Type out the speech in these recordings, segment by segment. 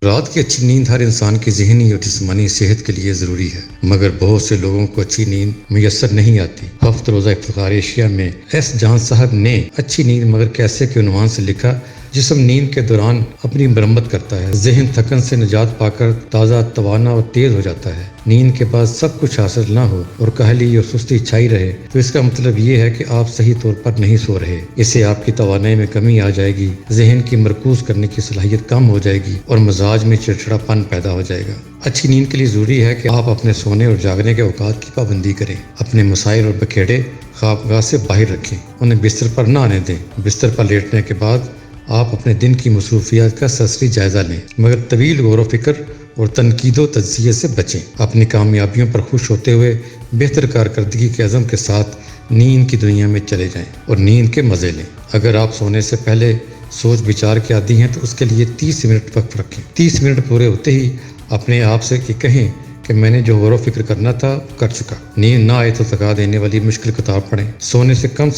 رات کی اچھی نیند ہر انسان کی ذہنی اور جسمانی صحت کے لیے ضروری ہے، مگر بہت سے لوگوں کو اچھی نیند میسر نہیں آتی۔ ہفت روزہ افتخار ایشیا میں ایس جہاں صاحب نے اچھی نیند مگر کیسے کے عنوان سے لکھا: جسم نیند کے دوران اپنی مرمت کرتا ہے، ذہن تھکن سے نجات پا کر تازہ، توانا اور تیز ہو جاتا ہے۔ نیند کے بعد سب کچھ حاصل نہ ہو اور کاہلی اور سستی چھائی رہے تو اس کا مطلب یہ ہے کہ آپ صحیح طور پر نہیں سو رہے۔ اس سے آپ کی توانائی میں کمی آ جائے گی، ذہن کی مرکوز کرنے کی صلاحیت کم ہو جائے گی اور مزاج میں چڑچڑاپن پیدا ہو جائے گا۔ اچھی نیند کے لیے ضروری ہے کہ آپ اپنے سونے اور جاگنے کے اوقات کی پابندی کریں، اپنے مسائل اور بکھیڑے خوابگاہ سے باہر رکھیں، انہیں بستر پر نہ آنے دیں۔ بستر پر لیٹنے کے بعد آپ اپنے دن کی مصروفیات کا سرسری جائزہ لیں، مگر طویل غور و فکر اور تنقید و تجزیے سے بچیں۔ اپنی کامیابیوں پر خوش ہوتے ہوئے بہتر کارکردگی کے عزم کے ساتھ نیند کی دنیا میں چلے جائیں اور نیند کے مزے لیں۔ اگر آپ سونے سے پہلے سوچ بچار کے عادی ہیں تو اس کے لیے 30 منٹ وقف رکھیں۔ 30 منٹ پورے ہوتے ہی اپنے آپ سے کہیں کہ میں نے جو غور و فکر کرنا تھا کر چکا۔ نیند نہ آئے تو تھکا دینے والی مشکل کتاب پڑھیں۔ سونے سے کم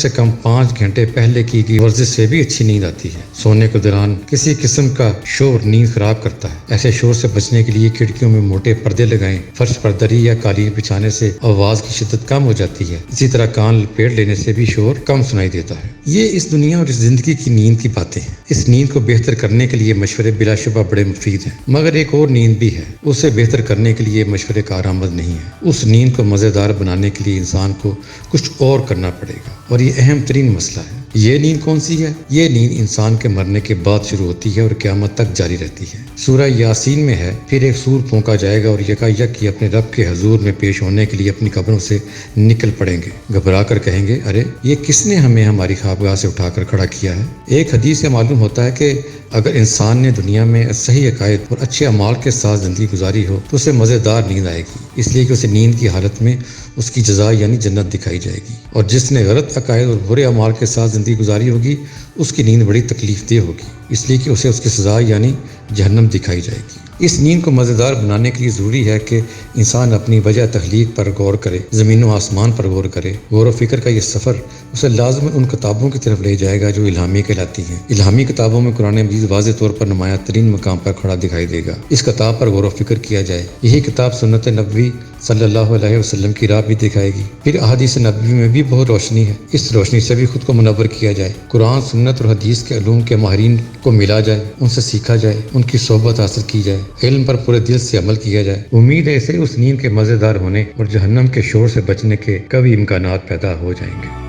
5 گھنٹے پہلے کی گئی ورزش سے بھی اچھی نیند آتی ہے۔ سونے کے دوران کسی قسم کا شور نیند خراب کرتا ہے۔ ایسے شور سے بچنے کے لیے کھڑکیوں میں موٹے پردے لگائیں۔ فرش پر دری یا قالین بچھانے سے آواز کی شدت کم ہو جاتی ہے۔ اسی طرح کان لپیٹ لینے سے بھی شور کم سنائی دیتا ہے۔ یہ اس دنیا اور اس زندگی کی نیند کی باتیں ہیں۔ اس نیند کو بہتر کرنے کے لیے مشورے بلا شبہ بڑے مفید ہیں، مگر ایک اور نیند بھی ہے، اسے بہتر کرنے کے لیے مشورے کارآمد نہیں ہے۔ اس نیند کو مزیدار بنانے کے لیے انسان کو کچھ اور کرنا پڑے گا، اور یہ اہم ترین مسئلہ ہے۔ یہ نیند کون سی ہے؟ یہ نیند انسان کے مرنے کے بعد شروع ہوتی ہے اور قیامت تک جاری رہتی ہے۔ سورہ یاسین میں ہے: پھر ایک سور پھونکا جائے گا اور یکایک یہ اپنے رب کے حضور میں پیش ہونے کے لیے اپنی قبروں سے نکل پڑیں گے، گھبرا کر کہیں گے: ارے یہ کس نے ہمیں ہماری خوابگاہ سے اٹھا کر کھڑا کیا ہے؟ ایک حدیث سے معلوم ہوتا ہے کہ اگر انسان نے دنیا میں صحیح عقائد اور اچھے اعمال کے ساتھ زندگی گزاری ہو تو اسے مزیدار نیند آئے گی، اس لیے کہ اسے نیند کی حالت میں اس کی جزا یعنی جنت دکھائی جائے گی، اور جس نے غلط عقائد اور برے اعمال کے ساتھ زندگی گزاری ہوگی اس کی نیند بڑی تکلیف دہ ہوگی، اس لیے کہ اسے اس کی سزا یعنی جہنم دکھائی جائے گی۔ اس نیند کو مزیدار بنانے کے لیے ضروری ہے کہ انسان اپنی وجہ تخلیق پر غور کرے، زمین و آسمان پر غور کرے۔ غور و فکر کا یہ سفر اسے لازماً ان کتابوں کی طرف لے جائے گا جو الہامی کہلاتی ہیں۔ الہامی کتابوں میں قرآن مجید واضح طور پر نمایاں ترین مقام پر کھڑا دکھائی دے گا۔ اس کتاب پر غور و فکر کیا جائے، یہی کتاب سنت نبوی صلی اللہ علیہ وسلم کی راہ بھی دکھائے گی۔ پھر احادیث نبوی میں بھی بہت روشنی ہے، اس روشنی سے بھی خود کو منور کیا جائے۔ قرآن، سنت اور حدیث کے علوم کے ماہرین کو ملا جائے، ان سے سیکھا جائے، ان کی صحبت حاصل کی جائے، علم پر پورے دل سے عمل کیا جائے۔ امید ہے اسے اس نیند کے مزیدار ہونے اور جہنم کے شور سے بچنے کے قوی امکانات پیدا ہو جائیں گے۔